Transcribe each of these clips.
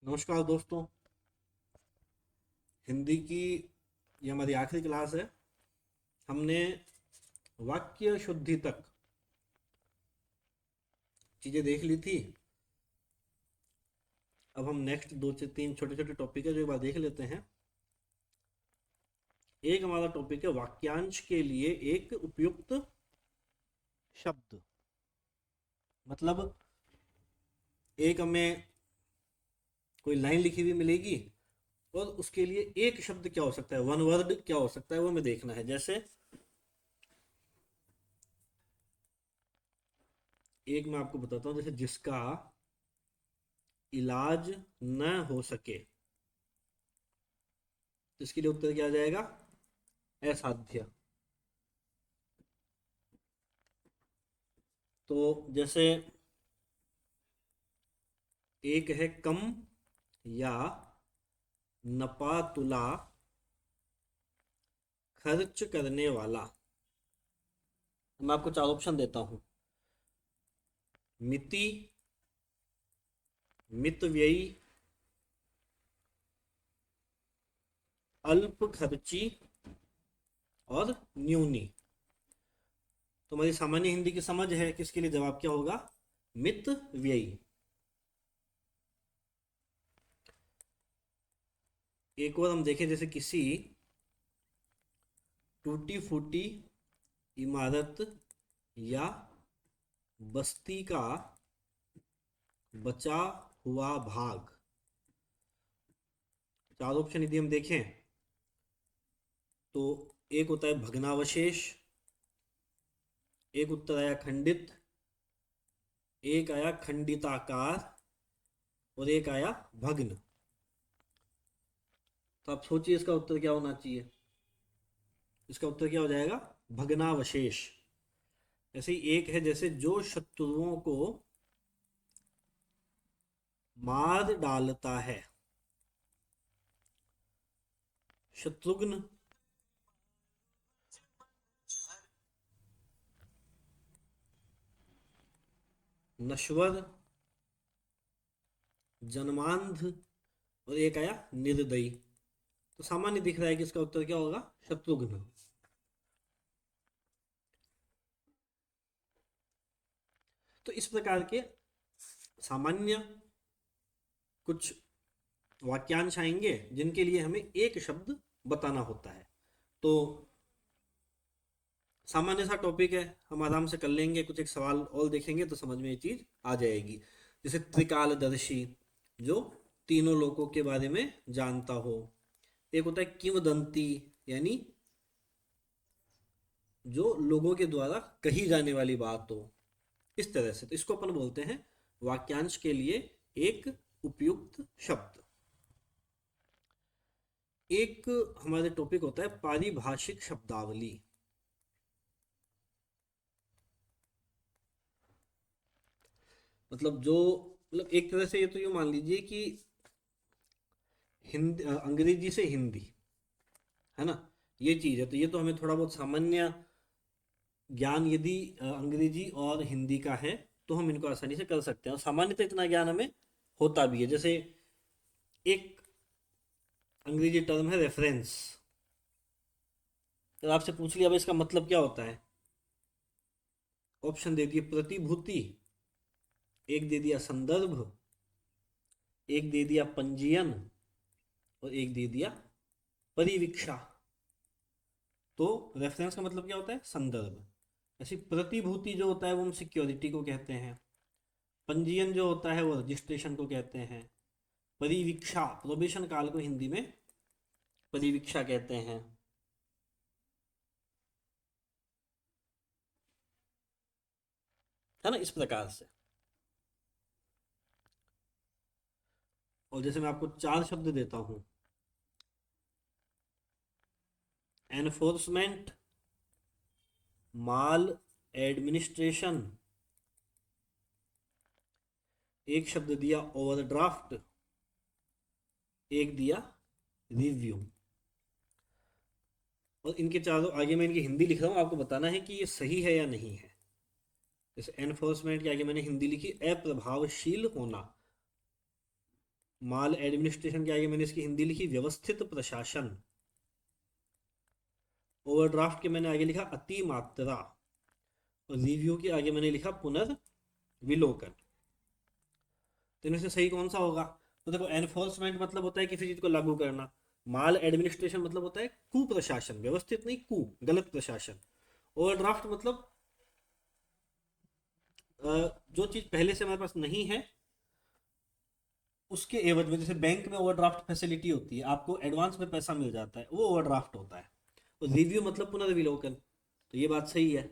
नमस्कार दोस्तों। हिंदी की ये हमारी आखिरी क्लास है। हमने वाक्य शुद्धि तक चीज़ें देख ली थी। अब हम नेक्स्ट दो से तीन छोटे छोटे टॉपिक है जो एक बार देख लेते हैं। एक हमारा टॉपिक है वाक्यांश के लिए एक उपयुक्त शब्द। मतलब एक हमें कोई लाइन लिखी हुई मिलेगी और उसके लिए एक शब्द क्या हो सकता है, वन वर्ड क्या हो सकता है, वो हमें देखना है। जैसे एक मैं आपको बताता हूँ, जैसे जिसका इलाज न हो सके, तो इसके लिए उत्तर क्या आ जाएगा? असाध्य। तो जैसे एक है कम या नपातुला खर्च करने वाला। मैं आपको चार ऑप्शन देता हूं। मिति, मितव्ययी, अल्प खर्ची और न्यूनी। तो हमारी सामान्य हिंदी की समझ है कि इसके लिए जवाब क्या होगा? मित व्ययी। एक और हम देखें, जैसे किसी टूटी फूटी इमारत या बस्ती का बचा हुआ भाग। चार ऑप्शन यदि हम देखें तो एक होता है भग्नावशेष, एक उत्तर आया खंडित, एक आया खंडिताकार और एक आया भग्न। तो आप सोचिए इसका उत्तर क्या होना चाहिए। इसका उत्तर क्या हो जाएगा? भग्नावशेष। ऐसे ही एक है, जैसे जो शत्रुओं को मार डालता है। शत्रुघ्न, नश्वर, जन्मांध और एक आया निर्दयी। तो सामान्य दिख रहा है कि इसका उत्तर क्या होगा? शत्रुघ्न। तो इस प्रकार के सामान्य कुछ वाक्यांश आएंगे जिनके लिए हमें एक शब्द बताना होता है। तो सामान्य सा टॉपिक है, हम आराम से कर लेंगे। कुछ एक सवाल और देखेंगे तो समझ में ये चीज आ जाएगी। जैसे त्रिकालदर्शी, जो तीनों लोकों के बारे में जानता हो। एक होता है किंवदंती, यानी जो लोगों के द्वारा कही जाने वाली बात हो। इस तरह से तो इसको अपन बोलते हैं वाक्यांश के लिए एक उपयुक्त शब्द। एक हमारे टॉपिक होता है पारिभाषिक शब्दावली। मतलब जो, मतलब एक तरह से ये तो यूँ मान लीजिए कि हिंदी अंग्रेजी से हिंदी, है ना, ये चीज़ है। तो ये तो हमें थोड़ा बहुत सामान्य ज्ञान यदि अंग्रेजी और हिंदी का है तो हम इनको आसानी से कर सकते हैं, और सामान्यतः इतना ज्ञान हमें होता भी है। जैसे एक अंग्रेजी टर्म है रेफरेंस। तो आपसे पूछ लिया भाई इसका मतलब क्या होता है, ऑप्शन दे दिए प्रतिभूति, एक दे दिया संदर्भ, एक दे दिया पंजीयन और एक दे दिया परिवीक्षा। तो रेफरेंस का मतलब क्या होता है? संदर्भ। ऐसी प्रतिभूति जो होता है वो हम सिक्योरिटी को कहते हैं। पंजीयन जो होता है वो रजिस्ट्रेशन को कहते हैं। परिवीक्षा, प्रोबेशन काल को हिंदी में परिवीक्षा कहते हैं। है ना, इस प्रकार से। और जैसे मैं आपको चार शब्द देता हूं। एनफोर्समेंट, माल एडमिनिस्ट्रेशन, एक शब्द दिया ओवरड्राफ्ट, एक दिया रिव्यू। और इनके चारों आगे मैं इनकी हिंदी लिख रहा हूँ, आपको बताना है कि ये सही है या नहीं है। जैसे एनफोर्समेंट के आगे मैंने हिंदी लिखी अप्रभावशील होना। माल एडमिनिस्ट्रेशन के आगे मैंने इसकी हिंदी लिखी व्यवस्थित प्रशासन। ओवरड्राफ्ट के मैंने आगे लिखा अति मात्रा, और रिव्यू के आगे मैंने लिखा पुनर्विलोकन। तो इनमें से सही कौन सा होगा? तो देखो, एनफोर्समेंट मतलब होता है किसी चीज को लागू करना, माल एडमिनिस्ट्रेशन मतलब होता है कुप्रशासन, व्यवस्थित नहीं, गलत प्रशासन। ओवरड्राफ्ट मतलब जो चीज पहले से हमारे पास नहीं है उसके एवज में, जैसे बैंक में ओवरड्राफ्ट फैसिलिटी होती है, आपको एडवांस में पैसा मिल जाता है, वो ओवरड्राफ्ट होता है। और रिव्यू मतलब पुनर्विलोकन। तो ये बात सही है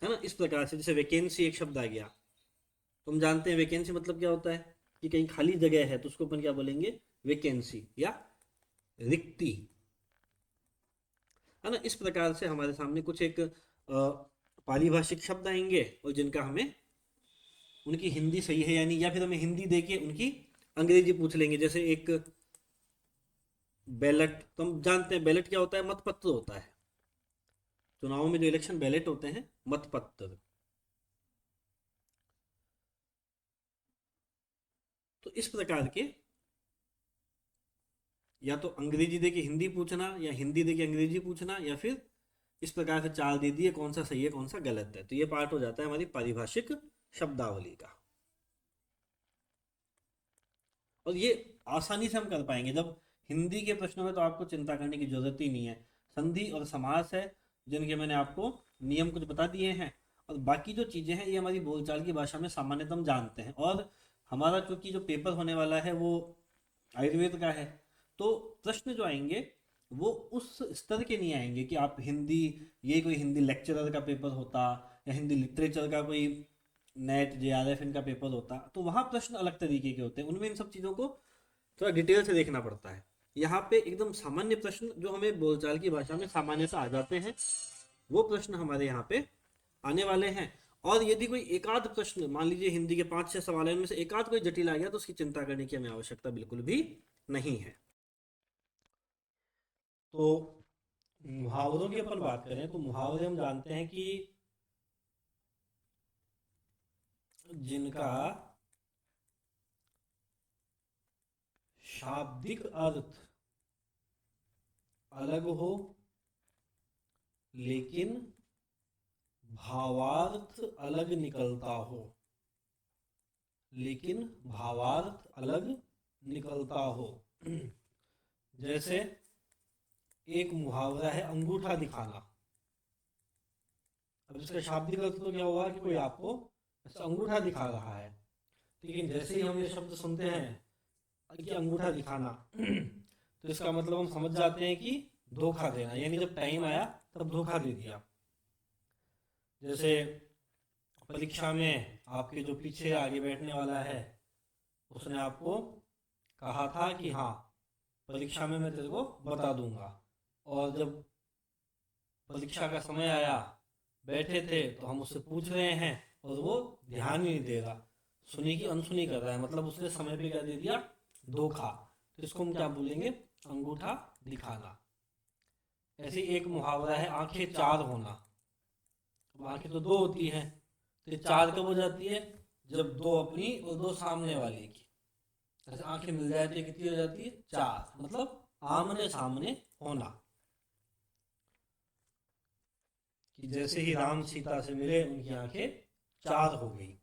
ना। इस प्रकार से जैसे वैकेंसी एक शब्द आ गया, तुम जानते हैं वैकेंसी मतलब क्या होता है, कि कहीं खाली जगह है तो उसको अपन क्या बोलेंगे, वैकेंसी या रिक्ति, है ना। इस प्रकार से हमारे सामने कुछ एक पारिभाषिक शब्द आएंगे और जिनका हमें उनकी हिंदी सही है यानी, या फिर हमें हिंदी देके उनकी अंग्रेजी पूछ लेंगे। जैसे एक बैलेट, तो हम जानते हैं बैलेट क्या होता है, मतपत्र होता है। चुनावों में जो इलेक्शन बैलेट होते हैं, मतपत्र। तो इस प्रकार के, या तो अंग्रेजी दे के हिंदी पूछना, या हिंदी दे के अंग्रेजी पूछना, या फिर इस प्रकार से चाल दे दिए कौन सा सही है कौन सा गलत है। तो ये पार्ट हो जाता है हमारी पारिभाषिक शब्दावली का। और ये आसानी से हम कर पाएंगे जब हिंदी के प्रश्नों में, तो आपको चिंता करने की जरूरत ही नहीं है। संधि और समास है जिनके मैंने आपको नियम कुछ बता दिए हैं, और बाकी जो चीजें हैं ये हमारी बोलचाल की भाषा में सामान्यतम जानते हैं। और हमारा क्योंकि जो पेपर होने वाला है वो आयुर्वेद का है, तो प्रश्न जो आएंगे वो उस स्तर के नहीं आएंगे कि आप हिंदी, ये कोई हिंदी लेक्चरर का पेपर होता, या हिंदी लिटरेचर का कोई नेट जेआरएफ इनका पेपर होता, तो वहाँ प्रश्न अलग तरीके के होते हैं, उनमें इन सब चीज़ों को थोड़ा डिटेल से देखना पड़ता है। यहाँ पे एकदम सामान्य प्रश्न जो हमें बोलचाल की भाषा में सामान्य से आ जाते हैं, वो प्रश्न हमारे यहाँ पे आने वाले हैं। और यदि कोई एकाध प्रश्न, मान लीजिए हिंदी के 5-6 सवाल में से एकाध कोई जटिल आ गया, तो उसकी चिंता करने की हमें आवश्यकता बिल्कुल भी नहीं है। तो मुहावरों की अपन बात करें तो मुहावरे हम जानते हैं कि जिनका शाब्दिक अर्थ अलग हो लेकिन भावार्थ अलग निकलता हो, लेकिन भावार्थ अलग निकलता हो। जैसे एक मुहावरा है अंगूठा दिखाना। अब इसका शाब्दिक अर्थ तो क्या हुआ कि कोई आपको ऐसा अंगूठा दिखा रहा है, लेकिन जैसे ही हम ये शब्द सुनते हैं कि अंगूठा दिखाना, तो इसका मतलब हम समझ जाते हैं कि धोखा देना, यानी जब टाइम आया तब धोखा दे दिया। जैसे परीक्षा में आपके जो पीछे आगे बैठने वाला है, उसने आपको कहा था कि हाँ परीक्षा में मैं तेरे को बता दूंगा, और जब परीक्षा का समय आया, बैठे थे तो हम उससे पूछ रहे हैं और वो ध्यान ही नहीं दे रहा, सुनी की अनसुनी कर रहा है, मतलब उसने समय पे क्या दे दिया, धोखा। तो इसको हम क्या बोलेंगे, अंगूठा दिखाना। ऐसे एक मुहावरा है आंखें चार होना। अब आंखें तो दो होती हैं, तो चार कब हो जाती है, जब दो अपनी और दो सामने वाले की, ऐसे आंखें मिल जाती है, कितनी हो जाती है, चार, मतलब आमने सामने होना। कि जैसे ही राम सीता से मिले उनकी आंखें चार हो गई।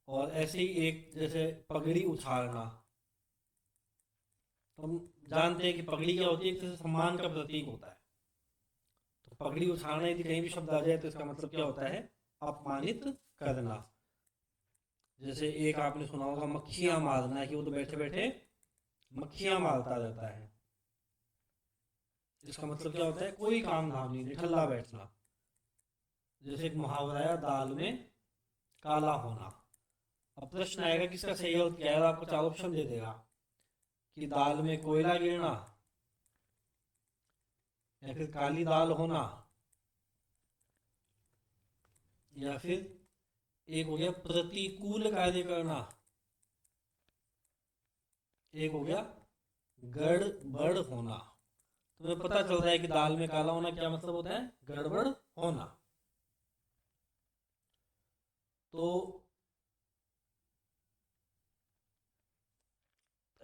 और ऐसे ही एक जैसे पगड़ी उछालना, तो हम जानते हैं कि पगड़ी क्या होती है, एक तरह से सम्मान का प्रतीक होता है। तो पगड़ी उछालना यदि कहीं भी शब्द आ जाए तो इसका मतलब क्या होता है, अपमानित करना। जैसे एक आपने सुना होगा मक्खियां मारना, कि वो तो बैठे बैठे मक्खियां मारता रहता है। इसका मतलब क्या होता है, कोई काम धाम नहीं, निठल्ला बैठना। जैसे एक मुहावरा है दाल में काला होना। अब प्रश्न आएगा कि इसका सही अर्थ क्या है, आपको चार ऑप्शन दे देगा कि दाल में कोयला गिरना, या फिर काली दाल होना, या फिर एक हो गया प्रतिकूल कार्य करना, एक हो गया गड़बड़ होना। तुम्हें पता चल रहा है कि दाल में काला होना क्या मतलब होता है, गड़बड़ होना। तो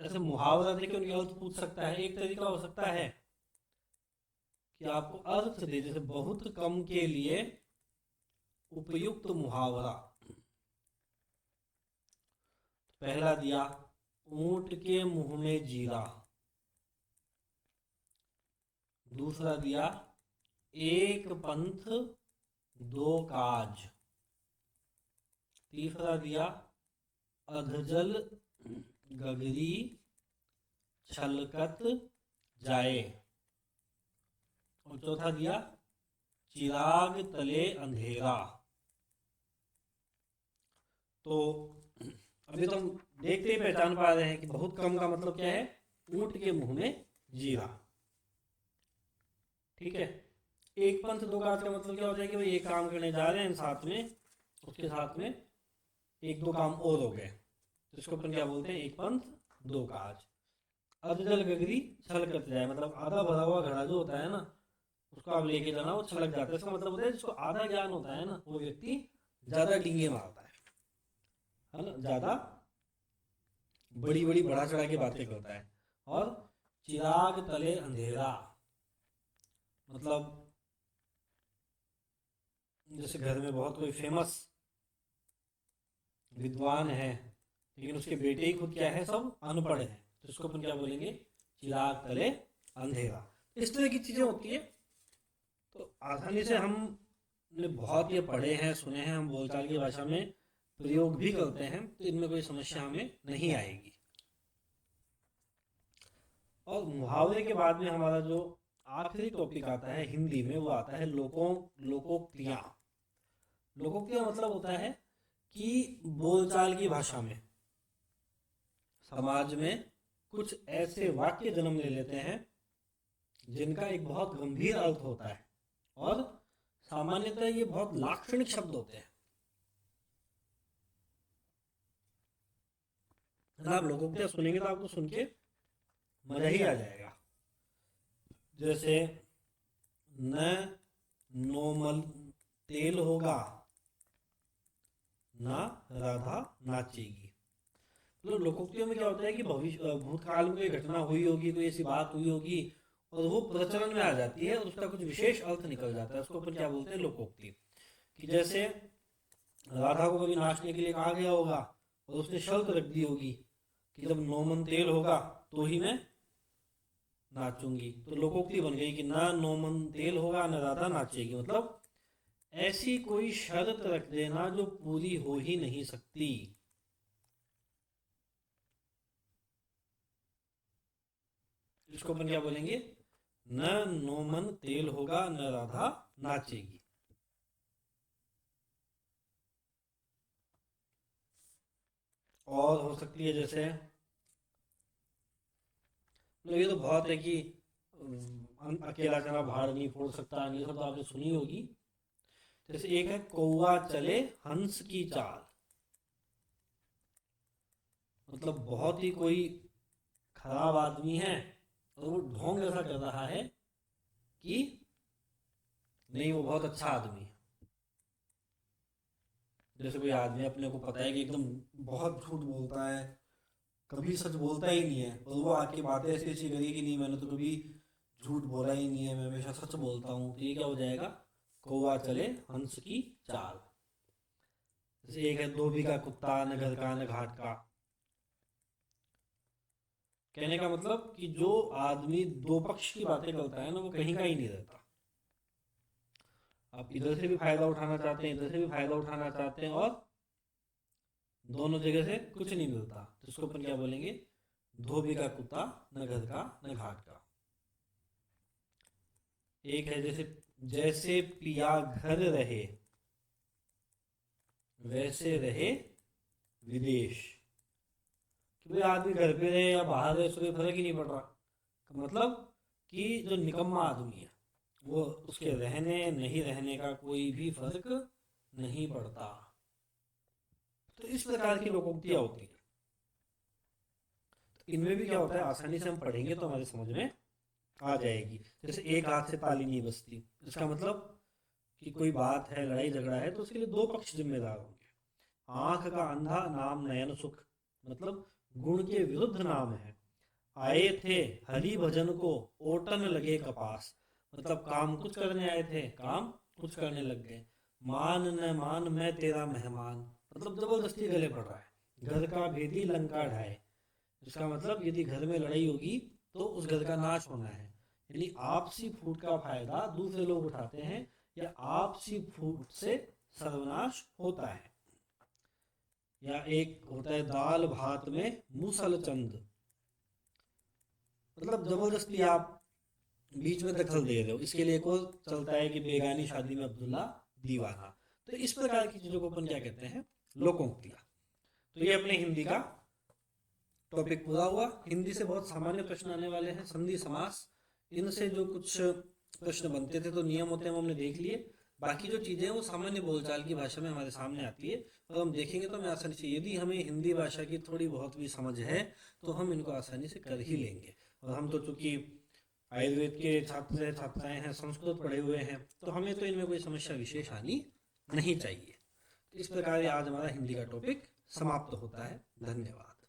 ऐसे मुहावरा देके उनके अर्थ पूछ सकता है। एक तरीका हो सकता है कि आपको अर्थ दे, जैसे बहुत कम के लिए उपयुक्त मुहावरा। पहला दिया ऊंट के मुंह में जीरा, दूसरा दिया एक पंथ दो काज, तीसरा दिया अधजल गगरी छलकत जाए, और चौथा दिया चिराग तले अंधेरा। तो अभी तो हम देखते ही पहचान पा रहे हैं कि बहुत कम का मतलब क्या है, ऊंट के मुंह में जीरा। ठीक है, एक पंथ दो काज का मतलब क्या होता है कि भाई एक काम करने जा रहे हैं साथ में, उसके साथ में एक दो काम और हो गए, तो इसको अपन क्या बोलते हैं, एक पंथ दो काज। अधजल गगरी छलकत जाए, मतलब आधा भरा हुआ घड़ा जो होता है ना, उसको आप लेके जाना, वो छलक जाता है। इसका मतलब होता है जिसको आधा ज्ञान होता है ना, वो व्यक्ति ज्यादा डींगे मारता है ना, ज्यादा बड़ी बड़ी बढ़ा चढ़ा के बातें करता है। और चिराग तले अंधेरा, मतलब जैसे घर में बहुत कोई फेमस विद्वान है, लेकिन उसके बेटे ही खुद क्या है, सब अनपढ़ है, तो इसको अपन क्या बोलेंगे, चिराग तले अंधेरा। इस तरह की चीजें होती है। तो आसानी से हमने बहुत ये पढ़े हैं, सुने हैं, हम बोलचाल की भाषा में प्रयोग भी करते हैं, तो इनमें कोई समस्या हमें नहीं आएगी। और मुहावरे के बाद में हमारा जो आखिरी टॉपिक आता है हिंदी में, वो आता है लोकोक्तियां। लोकोक्तियां मतलब होता है कि बोलचाल की भाषा में समाज में कुछ ऐसे वाक्य जन्म ले लेते हैं जिनका एक बहुत गंभीर अर्थ होता है, और सामान्यतः ये बहुत लाक्षणिक शब्द होते हैं। अगर आप लोकोक्तियां सुनेंगे तो आपको सुन के मजा ही आ जाएगा। जैसे न नोमल तेल होगा, ना राधा नाचेगी। तो लोकोक्तियों में क्या होता है कि भविष्य भूतकाल में कोई घटना हुई होगी, कोई ऐसी बात हुई होगी, और वो प्रचलन में आ जाती है, और उसका कुछ विशेष अर्थ निकल जाता है, उसको अपन क्या बोलते हैं, लोकोक्ति। कि जैसे राधा को कभी नाचने के लिए कहा गया होगा, और उसने शर्त रख दी होगी कि जब नौमन तेल होगा तो ही मैं नाचूंगी, तो लोकोक्ति बन गई कि ना नौमन तेल होगा ना राधा नाचेगी। मतलब ऐसी कोई शर्त रख देना जो पूरी हो ही नहीं सकती। इसको अपन क्या बोलेंगे, न नोमन तेल होगा न राधा नाचेगी। और हो सकती है जैसे, मतलब ये तो बहुत है कि अकेला चना भाड़ नहीं फोड़ सकता, ये सब तो आपने सुनी होगी। जैसे एक है कौवा चले हंस की चाल, मतलब बहुत ही कोई खराब आदमी है और वो ढोंग ऐसा कर रहा है कि नहीं वो बहुत अच्छा आदमी है। जैसे कोई आदमी अपने को पता है कि एकदम बहुत झूठ बोलता है, कभी सच बोलता ही नहीं है, और वो आके बातें ऐसी ऐसी करी कि नहीं मैंने तो कभी झूठ बोला ही नहीं है, मैं हमेशा सच बोलता हूँ, तो ये क्या हो जाएगा, कौवा चले हंस की चाल। जैसे एक है धोबी का कुत्ता न घर का न घाट का। कहने का मतलब कि जो आदमी दो पक्ष की बातें करता है ना, वो कहीं का ही नहीं रहता। आप इधर से भी फायदा उठाना चाहते हैं, इधर से भी फायदा उठाना चाहते हैं, और दोनों जगह से कुछ नहीं मिलता, तो इसको अपन क्या बोलेंगे, धोबी का कुत्ता न घर का न घाट का। एक है जैसे जैसे पिया घर रहे वैसे रहे विदेश। कि भाई आदमी घर पे रहे या बाहर रहे, उससे कोई फर्क ही नहीं पड़ रहा। मतलब कि जो निकम्मा आदमी है, वो उसके रहने नहीं रहने का कोई भी फर्क नहीं पड़ता। तो इस प्रकार की लोकोक्तियां होती है। तो इनमें भी क्या होता है, आसानी से हम पढ़ेंगे तो हमारे समझ में आ जाएगी। जैसे एक हाथ से ताली नहीं बजती, इसका मतलब कि कोई बात है, लड़ाई झगड़ा है, तो उसके लिए दो पक्ष जिम्मेदार होंगे। आंख का अंधा नाम नयन सुख, मतलब गुण के विरुद्ध नाम है। आए थे हरि भजन को ओटन लगे कपास, मतलब काम कुछ करने आए थे, काम कुछ करने लग गए। मान न मान मैं तेरा मेहमान, मतलब जबरदस्ती गले पड़ रहा है। घर का भेदी लंका ढाए, इसका मतलब यदि घर में लड़ाई होगी तो उस घर का नाश होना है। यानी आपसी फूट का फायदा दूसरे लोग उठाते हैं या आपसी फूट से सर्वनाश होता है। या एक होता है दाल भात में मूसल चंद, मतलब जबरदस्ती आप बीच में दखल दे रहे हो। इसके लिए एक और चलता है कि बेगानी शादी में अब्दुल्ला दीवाना। तो इस प्रकार की चीजों को अपन क्या कहते हैं, लोकोक्तियां। तो ये अपने हिंदी का टॉपिक पूरा हुआ। हिंदी से बहुत सामान्य प्रश्न आने वाले हैं। संधि समास, इनसे जो कुछ प्रश्न बनते थे तो नियम होते हैं वो हमने देख लिए। बाकी जो चीजें हैं वो सामान्य बोलचाल की भाषा में हमारे सामने आती है और हम देखेंगे तो हमें आसानी से, यदि हमें हिंदी भाषा की थोड़ी बहुत भी समझ है तो हम इनको आसानी से कर ही लेंगे। और हम तो चूंकि आयुर्वेद के छात्र हैं, छात्राएं हैं, संस्कृत पढ़े हुए हैं, तो हमें तो इनमें कोई समस्या विशेष आनी नहीं चाहिए। तो इस प्रकार आज हमारा हिंदी का टॉपिक समाप्त होता है। धन्यवाद।